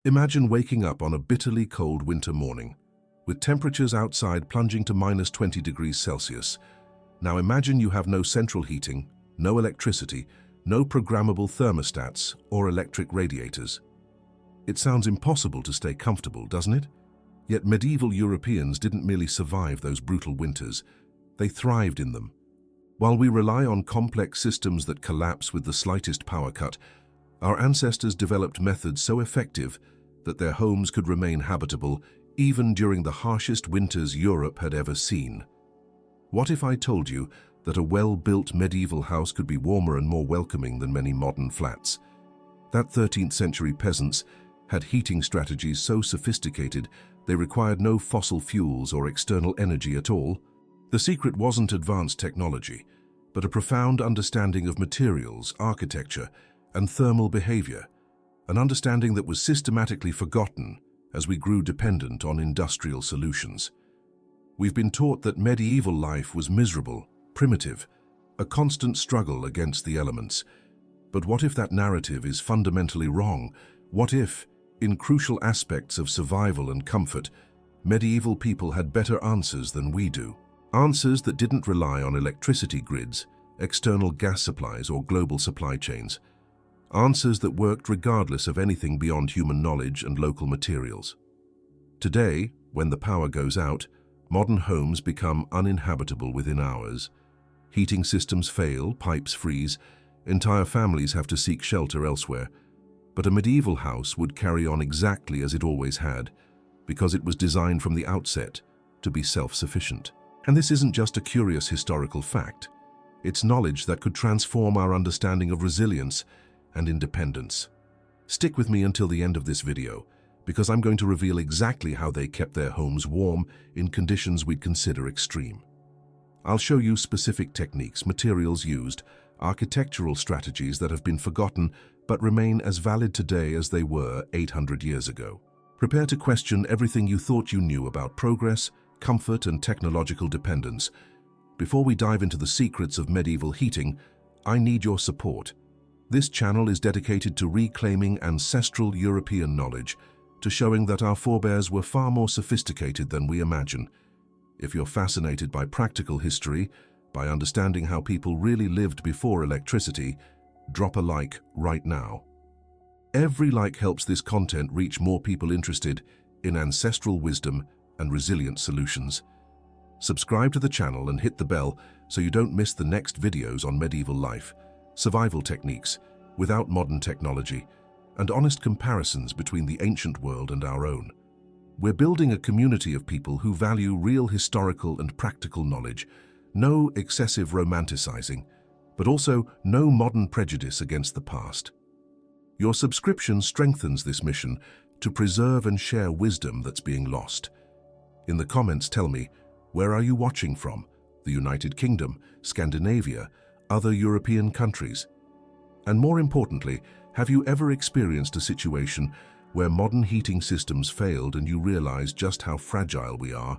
Imagine waking up on a bitterly cold winter morning, with temperatures outside plunging to -20 degrees Celsius. Now imagine you have no central heating, no electricity, no programmable thermostats or electric radiators. It sounds impossible to stay comfortable, doesn't it? Yet medieval Europeans didn't merely survive those brutal winters, they thrived in them. While we rely on complex systems that collapse with the slightest power cut, our ancestors developed methods so effective that their homes could remain habitable even during the harshest winters Europe had ever seen. What if I told you that a well-built medieval house could be warmer and more welcoming than many modern flats? That 13th century peasants had heating strategies so sophisticated they required no fossil fuels or external energy at all. The secret wasn't advanced technology, but a profound understanding of materials, architecture, and thermal behavior, an understanding that was systematically forgotten as we grew dependent on industrial solutions. We've been taught that medieval life was miserable, primitive, a constant struggle against the elements. But what if that narrative is fundamentally wrong? What if, in crucial aspects of survival and comfort, medieval people had better answers than we do? Answers that didn't rely on electricity grids, external gas supplies, or global supply chains. Answers that worked regardless of anything beyond human knowledge and local materials. Today, when the power goes out, modern homes become uninhabitable within hours. Heating systems fail, pipes freeze, entire families have to seek shelter elsewhere. But a medieval house would carry on exactly as it always had, because it was designed from the outset to be self-sufficient. And this isn't just a curious historical fact. It's knowledge that could transform our understanding of resilience and independence. Stick with me until the end of this video, because I'm going to reveal exactly how they kept their homes warm in conditions we'd consider extreme. I'll show you specific techniques, materials used, architectural strategies that have been forgotten but remain as valid today as they were 800 years ago. Prepare to question everything you thought you knew about progress, comfort, and technological dependence. Before we dive into the secrets of medieval heating, I need your support. This channel is dedicated to reclaiming ancestral European knowledge, to showing that our forebears were far more sophisticated than we imagine. If you're fascinated by practical history, by understanding how people really lived before electricity, drop a like right now. Every like helps this content reach more people interested in ancestral wisdom and resilient solutions. Subscribe to the channel and hit the bell so you don't miss the next videos on medieval life, survival techniques without modern technology, and honest comparisons between the ancient world and our own. We're building a community of people who value real historical and practical knowledge, no excessive romanticizing, but also no modern prejudice against the past. Your subscription strengthens this mission to preserve and share wisdom that's being lost. In the comments, tell me, where are you watching from? The United Kingdom, Scandinavia, other European countries? And more importantly, have you ever experienced a situation where modern heating systems failed and you realized just how fragile we are?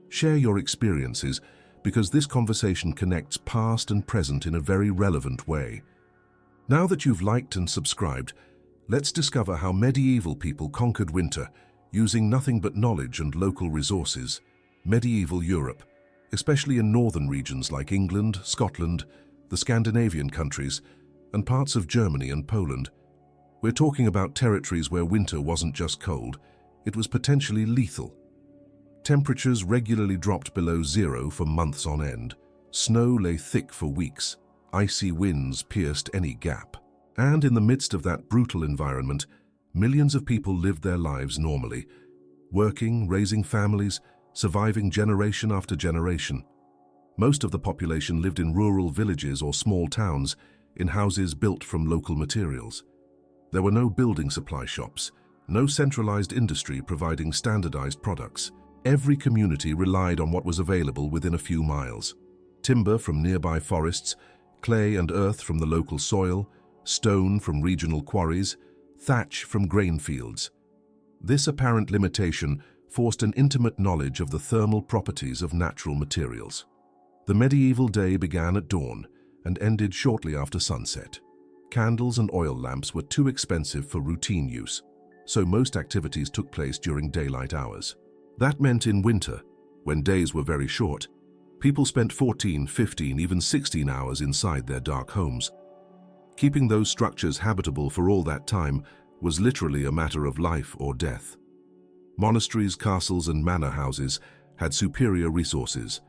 Share your experiences, because this conversation connects past and present in a very relevant way. Now that you've liked and subscribed, let's discover how medieval people conquered winter using nothing but knowledge and local resources. Medieval Europe, especially in northern regions like England, Scotland, the Scandinavian countries, and parts of Germany and Poland. We're talking about territories where winter wasn't just cold, it was potentially lethal. Temperatures regularly dropped below zero for months on end. Snow lay thick for weeks. Icy winds pierced any gap. And in the midst of that brutal environment, millions of people lived their lives normally, working, raising families, surviving generation after generation. Most of the population lived in rural villages or small towns, in houses built from local materials. There were no building supply shops, no centralized industry providing standardized products. Every community relied on what was available within a few miles. Timber from nearby forests, clay and earth from the local soil, stone from regional quarries, thatch from grain fields. This apparent limitation forced an intimate knowledge of the thermal properties of natural materials. The medieval day began at dawn and ended shortly after sunset. Candles and oil lamps were too expensive for routine use, so most activities took place during daylight hours. That meant in winter, when days were very short, people spent 14, 15, even 16 hours inside their dark homes. Keeping those structures habitable for all that time was literally a matter of life or death. Monasteries, castles, and manor houses had superior resources,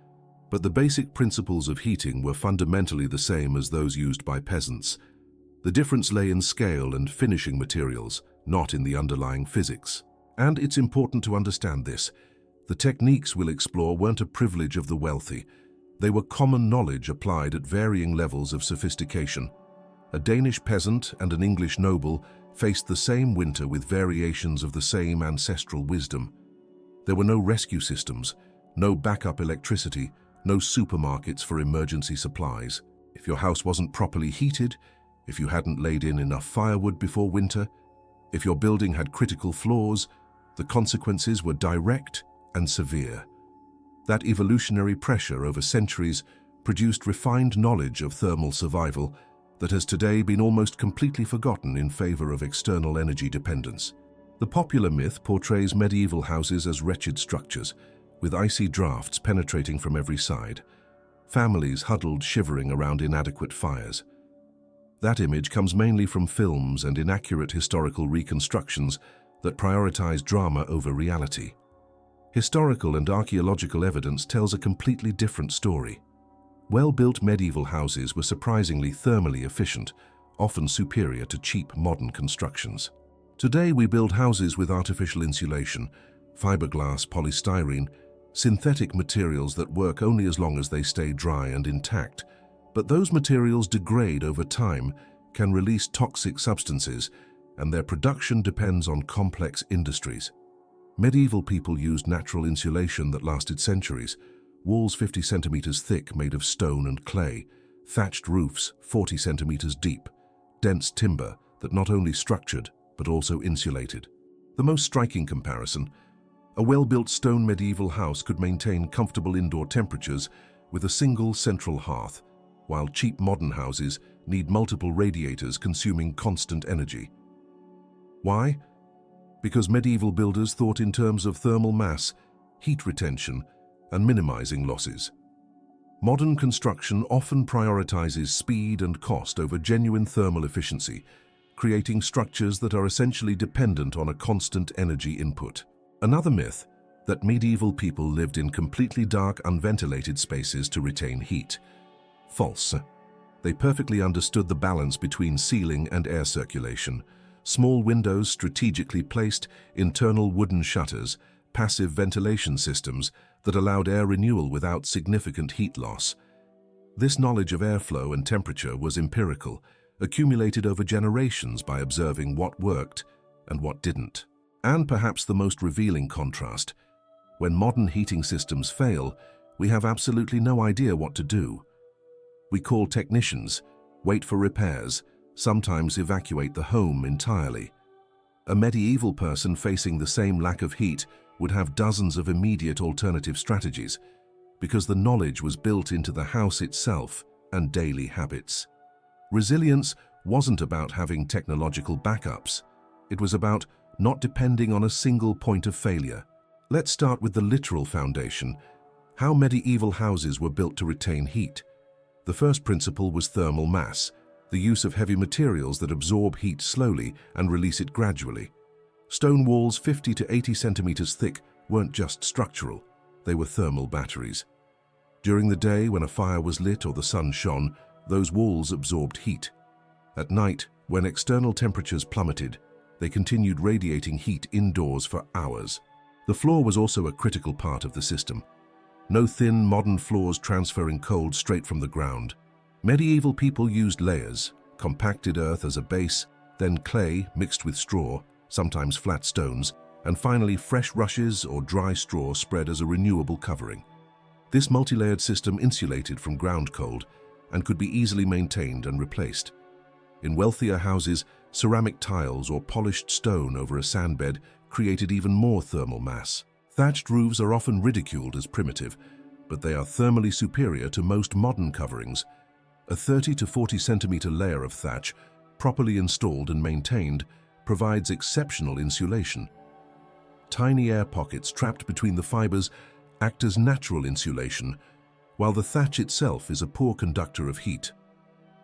but the basic principles of heating were fundamentally the same as those used by peasants. The difference lay in scale and finishing materials, not in the underlying physics. And it's important to understand this. The techniques we'll explore weren't a privilege of the wealthy. They were common knowledge applied at varying levels of sophistication. A Danish peasant and an English noble faced the same winter with variations of the same ancestral wisdom. There were no rescue systems, no backup electricity, no supermarkets for emergency supplies. If your house wasn't properly heated, if you hadn't laid in enough firewood before winter, if your building had critical flaws, the consequences were direct and severe. That evolutionary pressure over centuries produced refined knowledge of thermal survival that has today been almost completely forgotten in favor of external energy dependence. The popular myth portrays medieval houses as wretched structures, with icy drafts penetrating from every side, families huddled shivering around inadequate fires. That image comes mainly from films and inaccurate historical reconstructions that prioritize drama over reality. Historical and archaeological evidence tells a completely different story. Well-built medieval houses were surprisingly thermally efficient, often superior to cheap modern constructions. Today we build houses with artificial insulation, fiberglass, polystyrene, synthetic materials that work only as long as they stay dry and intact. But those materials degrade over time, can release toxic substances, and their production depends on complex industries. Medieval people used natural insulation that lasted centuries, walls 50 centimeters thick made of stone and clay, thatched roofs 40 centimeters deep, dense timber that not only structured but also insulated. The most striking comparison: a well-built stone medieval house could maintain comfortable indoor temperatures with a single central hearth, while cheap modern houses need multiple radiators consuming constant energy. Why? Because medieval builders thought in terms of thermal mass, heat retention, and minimizing losses. Modern construction often prioritizes speed and cost over genuine thermal efficiency, creating structures that are essentially dependent on a constant energy input. Another myth: that medieval people lived in completely dark, unventilated spaces to retain heat. False. They perfectly understood the balance between ceiling and air circulation. Small windows strategically placed, internal wooden shutters, passive ventilation systems that allowed air renewal without significant heat loss. This knowledge of airflow and temperature was empirical, accumulated over generations by observing what worked and what didn't. And perhaps the most revealing contrast: when modern heating systems fail, we have absolutely no idea what to do. We call technicians, wait for repairs, sometimes evacuate the home entirely. A medieval person facing the same lack of heat would have dozens of immediate alternative strategies, because the knowledge was built into the house itself and daily habits. Resilience wasn't about having technological backups. It was about not depending on a single point of failure. Let's start with the literal foundation: how medieval houses were built to retain heat. The first principle was thermal mass, the use of heavy materials that absorb heat slowly and release it gradually. Stone walls 50 to 80 centimeters thick weren't just structural, they were thermal batteries. During the day, when a fire was lit or the sun shone, those walls absorbed heat. At night, when external temperatures plummeted, they continued radiating heat indoors for hours. The floor was also a critical part of the system. No thin, modern floors transferring cold straight from the ground. Medieval people used layers, compacted earth as a base, then clay mixed with straw, sometimes flat stones, and finally fresh rushes or dry straw spread as a renewable covering. This multi-layered system insulated from ground cold and could be easily maintained and replaced. In wealthier houses, ceramic tiles or polished stone over a sandbed created even more thermal mass. Thatched roofs are often ridiculed as primitive, but they are thermally superior to most modern coverings. A 30 to 40 centimeter layer of thatch, properly installed and maintained, provides exceptional insulation. Tiny air pockets trapped between the fibers act as natural insulation, while the thatch itself is a poor conductor of heat.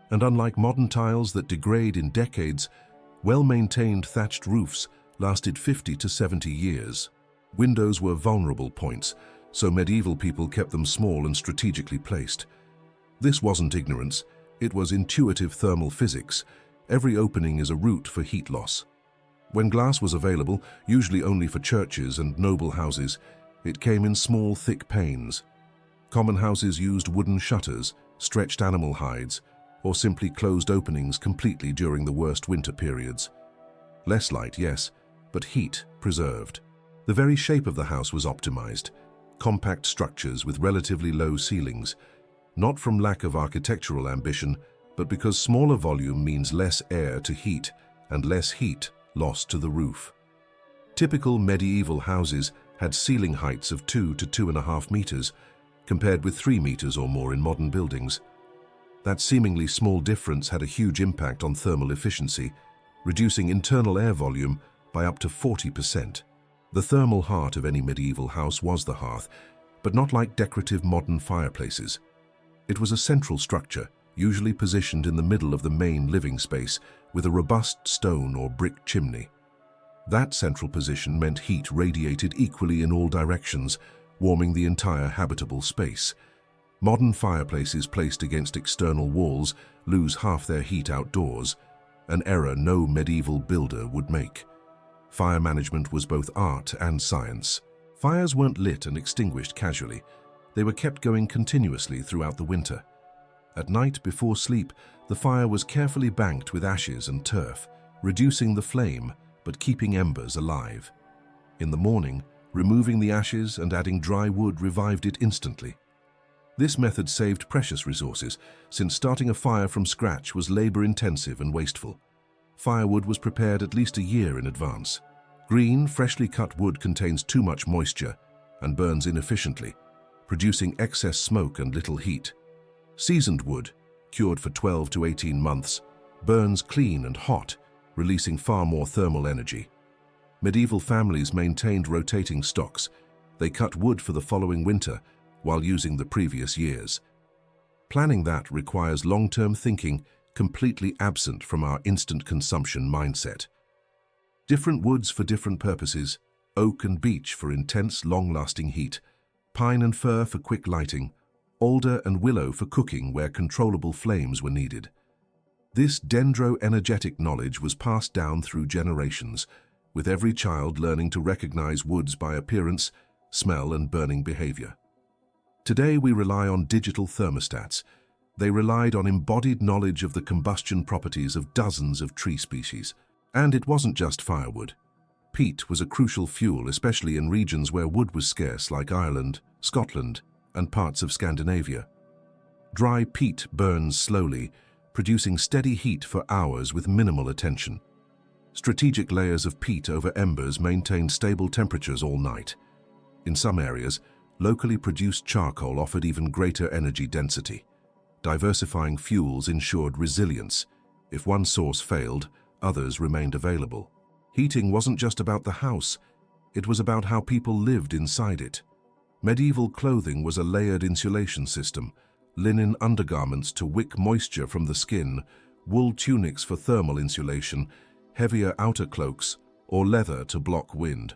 And unlike modern tiles that degrade in decades, well-maintained thatched roofs lasted 50 to 70 years. Windows were vulnerable points, so medieval people kept them small and strategically placed. This wasn't ignorance, it was intuitive thermal physics. Every opening is a route for heat loss. When glass was available, usually only for churches and noble houses, it came in small, thick panes. Common houses used wooden shutters, stretched animal hides, or simply closed openings completely during the worst winter periods. Less light, yes, but heat preserved. The very shape of the house was optimized. Compact structures with relatively low ceilings, not from lack of architectural ambition, but because smaller volume means less air to heat and less heat lost to the roof. Typical medieval houses had ceiling heights of 2 to 2.5 meters, compared with 3 meters or more in modern buildings. That seemingly small difference had a huge impact on thermal efficiency, reducing internal air volume by up to 40%. The thermal heart of any medieval house was the hearth, but not like decorative modern fireplaces. It was a central structure, usually positioned in the middle of the main living space, with a robust stone or brick chimney. That central position meant heat radiated equally in all directions, warming the entire habitable space. Modern fireplaces placed against external walls lose half their heat outdoors, an error no medieval builder would make. Fire management was both art and science. Fires weren't lit and extinguished casually. They were kept going continuously throughout the winter. At night, before sleep, the fire was carefully banked with ashes and turf, reducing the flame but keeping embers alive. In the morning, removing the ashes and adding dry wood revived it instantly. This method saved precious resources, since starting a fire from scratch was labor-intensive and wasteful. Firewood was prepared at least a year in advance. Green, freshly cut wood contains too much moisture and burns inefficiently, producing excess smoke and little heat. Seasoned wood, cured for 12 to 18 months, burns clean and hot, releasing far more thermal energy. Medieval families maintained rotating stocks. They cut wood for the following winter while using the previous year's. Planning that requires long-term thinking, completely absent from our instant consumption mindset. Different woods for different purposes: oak and beech for intense, long-lasting heat, pine and fir for quick lighting, alder and willow for cooking where controllable flames were needed. This dendro-energetic knowledge was passed down through generations, with every child learning to recognize woods by appearance, smell, and burning behavior. Today we rely on digital thermostats. They relied on embodied knowledge of the combustion properties of dozens of tree species. And it wasn't just firewood. Peat was a crucial fuel, especially in regions where wood was scarce, like Ireland, Scotland, and parts of Scandinavia. Dry peat burns slowly, producing steady heat for hours with minimal attention. Strategic layers of peat over embers maintained stable temperatures all night. In some areas, locally produced charcoal offered even greater energy density. Diversifying fuels ensured resilience. If one source failed, others remained available. Heating wasn't just about the house, it was about how people lived inside it. Medieval clothing was a layered insulation system: linen undergarments to wick moisture from the skin, wool tunics for thermal insulation, heavier outer cloaks, or leather to block wind.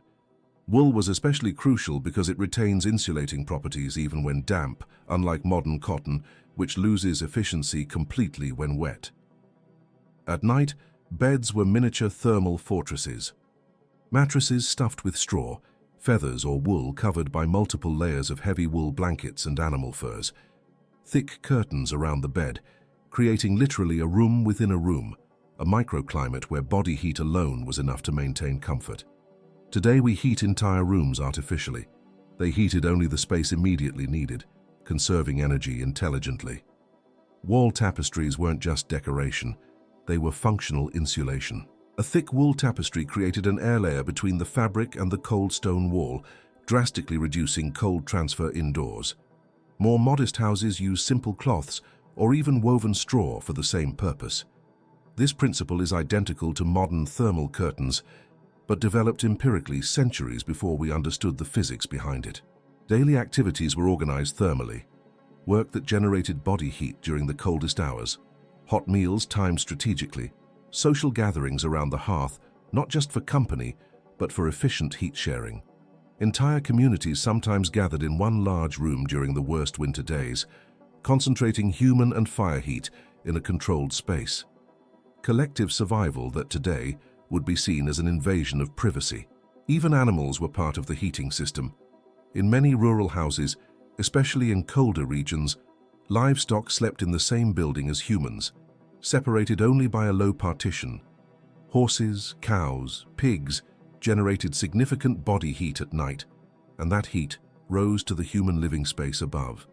Wool was especially crucial because it retains insulating properties even when damp, unlike modern cotton, which loses efficiency completely when wet. At night, beds were miniature thermal fortresses. Mattresses stuffed with straw, feathers or wool covered by multiple layers of heavy wool blankets and animal furs. Thick curtains around the bed, creating literally a room within a room, a microclimate where body heat alone was enough to maintain comfort. Today we heat entire rooms artificially. They heated only the space immediately needed, conserving energy intelligently. Wall tapestries weren't just decoration, they were functional insulation. A thick wool tapestry created an air layer between the fabric and the cold stone wall, drastically reducing cold transfer indoors. More modest houses used simple cloths or even woven straw for the same purpose. This principle is identical to modern thermal curtains, but developed empirically centuries before we understood the physics behind it. Daily activities were organized thermally. Work that generated body heat during the coldest hours, hot meals timed strategically, social gatherings around the hearth, not just for company, but for efficient heat sharing. Entire communities sometimes gathered in one large room during the worst winter days, concentrating human and fire heat in a controlled space. Collective survival that today would be seen as an invasion of privacy. Even animals were part of the heating system. In many rural houses, especially in colder regions, livestock slept in the same building as humans, separated only by a low partition. Horses, cows, pigs generated significant body heat at night, and that heat rose to the human living space above.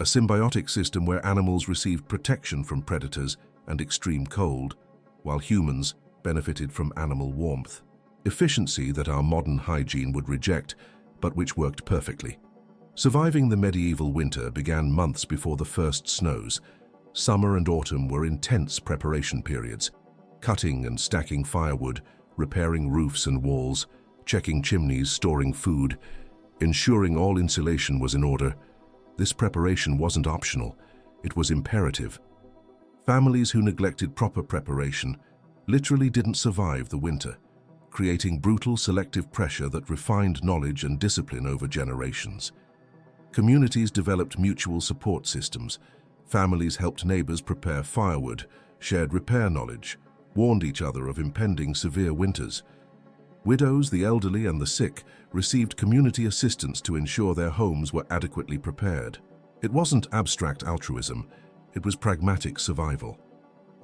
A symbiotic system where animals received protection from predators and extreme cold, while humans benefited from animal warmth. Efficiency that our modern hygiene would reject, but which worked perfectly. Surviving the medieval winter began months before the first snows. Summer and autumn were intense preparation periods, cutting and stacking firewood, repairing roofs and walls, checking chimneys, storing food, ensuring all insulation was in order. This preparation wasn't optional, it was imperative. Families who neglected proper preparation literally didn't survive the winter, creating brutal selective pressure that refined knowledge and discipline over generations. Communities developed mutual support systems. Families helped neighbors prepare firewood, shared repair knowledge, warned each other of impending severe winters. Widows, the elderly, and the sick received community assistance to ensure their homes were adequately prepared. It wasn't abstract altruism, it was pragmatic survival.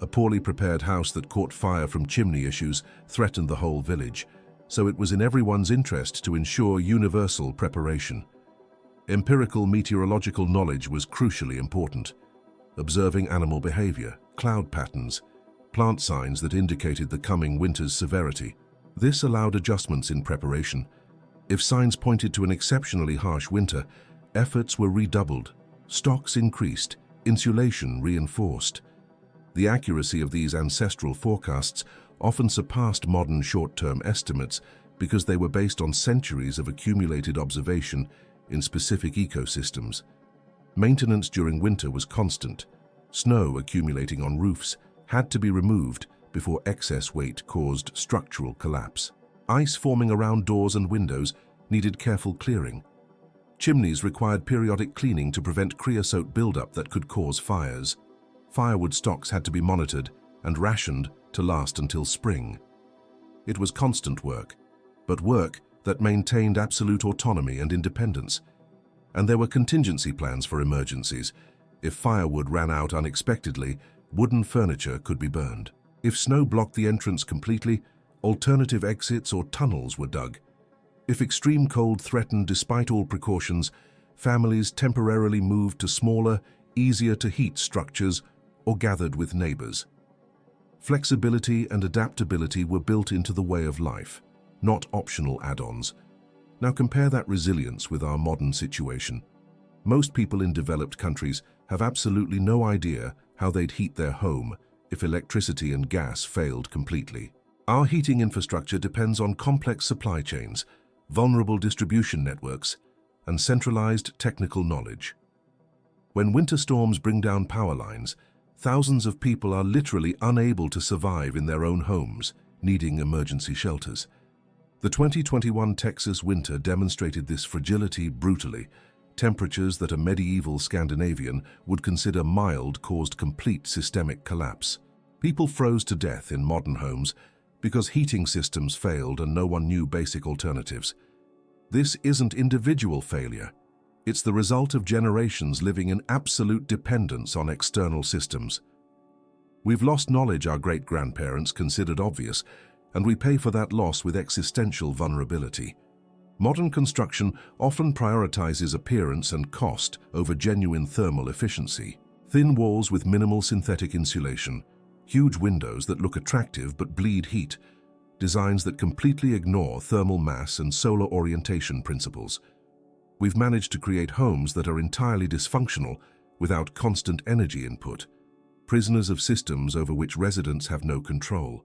A poorly prepared house that caught fire from chimney issues threatened the whole village, so it was in everyone's interest to ensure universal preparation. Empirical meteorological knowledge was crucially important. Observing animal behavior, cloud patterns, plant signs that indicated the coming winter's severity. This allowed adjustments in preparation. If signs pointed to an exceptionally harsh winter, efforts were redoubled, stocks increased, insulation reinforced. The accuracy of these ancestral forecasts often surpassed modern short-term estimates because they were based on centuries of accumulated observation in specific ecosystems. Maintenance during winter was constant. Snow accumulating on roofs had to be removed before excess weight caused structural collapse. Ice forming around doors and windows needed careful clearing. Chimneys required periodic cleaning to prevent creosote buildup that could cause fires. Firewood stocks had to be monitored and rationed to last until spring. It was constant work, but work that maintained absolute autonomy and independence. And there were contingency plans for emergencies. If firewood ran out unexpectedly, wooden furniture could be burned. If snow blocked the entrance completely, alternative exits or tunnels were dug. If extreme cold threatened despite all precautions, families temporarily moved to smaller, easier-to-heat structures or gathered with neighbors. Flexibility and adaptability were built into the way of life, not optional add-ons. Now compare that resilience with our modern situation. Most people in developed countries have absolutely no idea how they'd heat their home if electricity and gas failed completely. Our heating infrastructure depends on complex supply chains, vulnerable distribution networks, and centralized technical knowledge. When winter storms bring down power lines, thousands of people are literally unable to survive in their own homes, needing emergency shelters. The 2021 Texas winter demonstrated this fragility brutally. Temperatures that a medieval Scandinavian would consider mild caused complete systemic collapse. People froze to death in modern homes because heating systems failed and no one knew basic alternatives. This isn't individual failure. It's the result of generations living in absolute dependence on external systems. We've lost knowledge our great-grandparents considered obvious, and we pay for that loss with existential vulnerability. Modern construction often prioritizes appearance and cost over genuine thermal efficiency. Thin walls with minimal synthetic insulation, huge windows that look attractive but bleed heat, designs that completely ignore thermal mass and solar orientation principles. We've managed to create homes that are entirely dysfunctional without constant energy input. prisoners of systems over which residents have no control.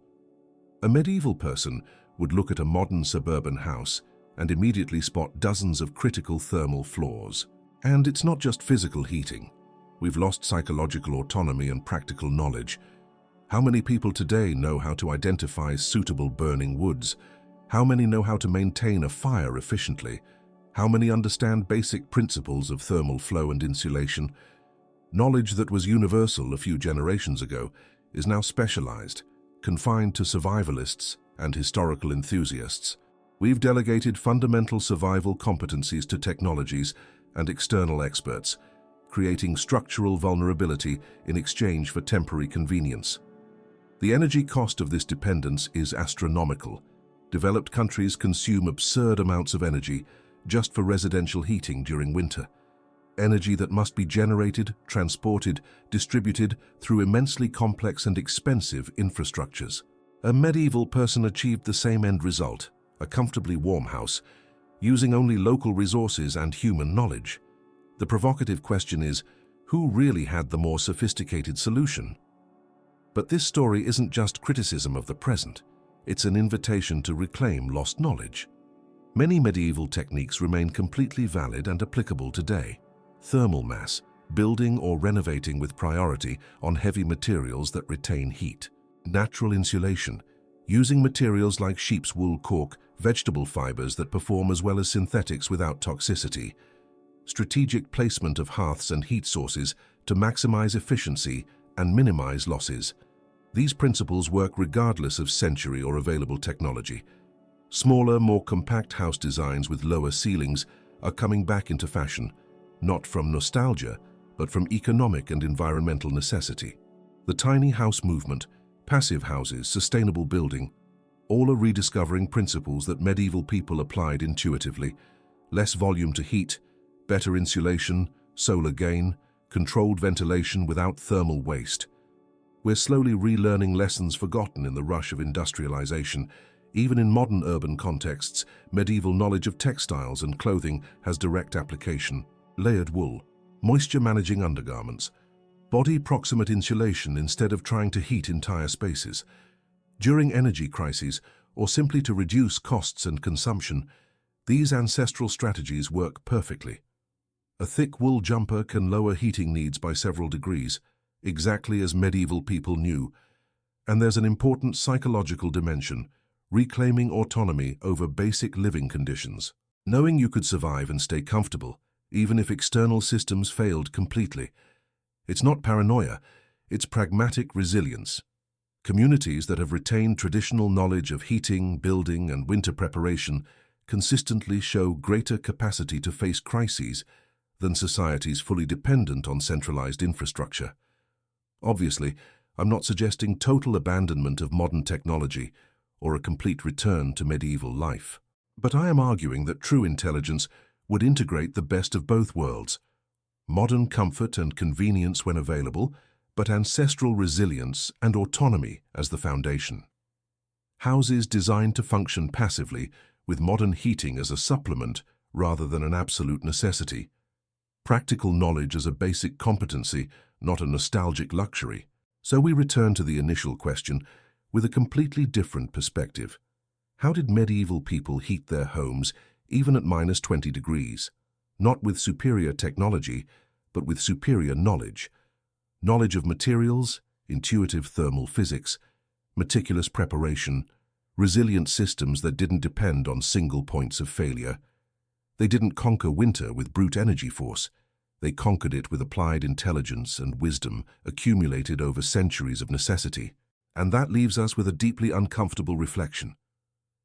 A medieval person would look at a modern suburban house and immediately spot dozens of critical thermal flaws. And it's not just physical heating. We've lost psychological autonomy and practical knowledge. How many people today know how to identify suitable burning woods? How many know how to maintain a fire efficiently? How many understand basic principles of thermal flow and insulation? Knowledge that was universal a few generations ago is now specialized, confined to survivalists and historical enthusiasts. We've delegated fundamental survival competencies to technologies and external experts, creating structural vulnerability in exchange for temporary convenience. The energy cost of this dependence is astronomical. Developed countries consume absurd amounts of energy just for residential heating during winter. Energy that must be generated, transported, distributed through immensely complex and expensive infrastructures. A medieval person achieved the same end result, a comfortably warm house, using only local resources and human knowledge. The provocative question is, who really had the more sophisticated solution? But this story isn't just criticism of the present. It's an invitation to reclaim lost knowledge. Many medieval techniques remain completely valid and applicable today. Thermal mass, building or renovating with priority on heavy materials that retain heat. Natural insulation, using materials like sheep's wool cork, vegetable fibers that perform as well as synthetics without toxicity. Strategic placement of hearths and heat sources to maximize efficiency and minimize losses. These principles work regardless of century or available technology. Smaller, more compact house designs with lower ceilings are coming back into fashion, not from nostalgia, but from economic and environmental necessity. The tiny house movement, passive houses, sustainable building, all are rediscovering principles that medieval people applied intuitively. Less volume to heat, better insulation, solar gain, controlled ventilation without thermal waste. We're slowly relearning lessons forgotten in the rush of industrialization. Even in modern urban contexts, medieval knowledge of textiles and clothing has direct application. Layered wool, moisture-managing undergarments, body proximate insulation instead of trying to heat entire spaces. During energy crises, or simply to reduce costs and consumption, these ancestral strategies work perfectly. A thick wool jumper can lower heating needs by several degrees, exactly as medieval people knew. And there's an important psychological dimension, reclaiming autonomy over basic living conditions. Knowing you could survive and stay comfortable, even if external systems failed completely. It's not paranoia, it's pragmatic resilience. Communities that have retained traditional knowledge of heating, building, and winter preparation consistently show greater capacity to face crises than societies fully dependent on centralized infrastructure. Obviously, I'm not suggesting total abandonment of modern technology or a complete return to medieval life. But I am arguing that true intelligence would integrate the best of both worlds. Modern comfort and convenience when available, but ancestral resilience and autonomy as the foundation. Houses designed to function passively, with modern heating as a supplement rather than an absolute necessity. Practical knowledge as a basic competency, not a nostalgic luxury. So we return to the initial question with a completely different perspective. How did medieval people heat their homes even at -20 degrees? Not with superior technology, but with superior knowledge. Knowledge of materials, intuitive thermal physics, meticulous preparation, resilient systems that didn't depend on single points of failure. They didn't conquer winter with brute energy force. They conquered it with applied intelligence and wisdom accumulated over centuries of necessity. And that leaves us with a deeply uncomfortable reflection.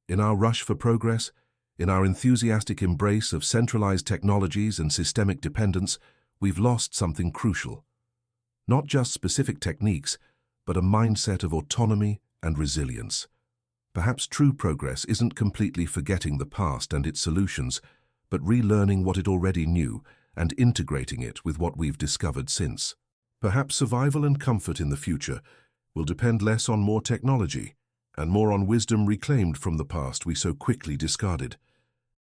In our rush for progress, in our enthusiastic embrace of centralized technologies and systemic dependence, we've lost something crucial. Not just specific techniques, but a mindset of autonomy and resilience. Perhaps true progress isn't completely forgetting the past and its solutions, but relearning what it already knew and integrating it with what we've discovered since. Perhaps survival and comfort in the future will depend less on more technology and more on wisdom reclaimed from the past we so quickly discarded.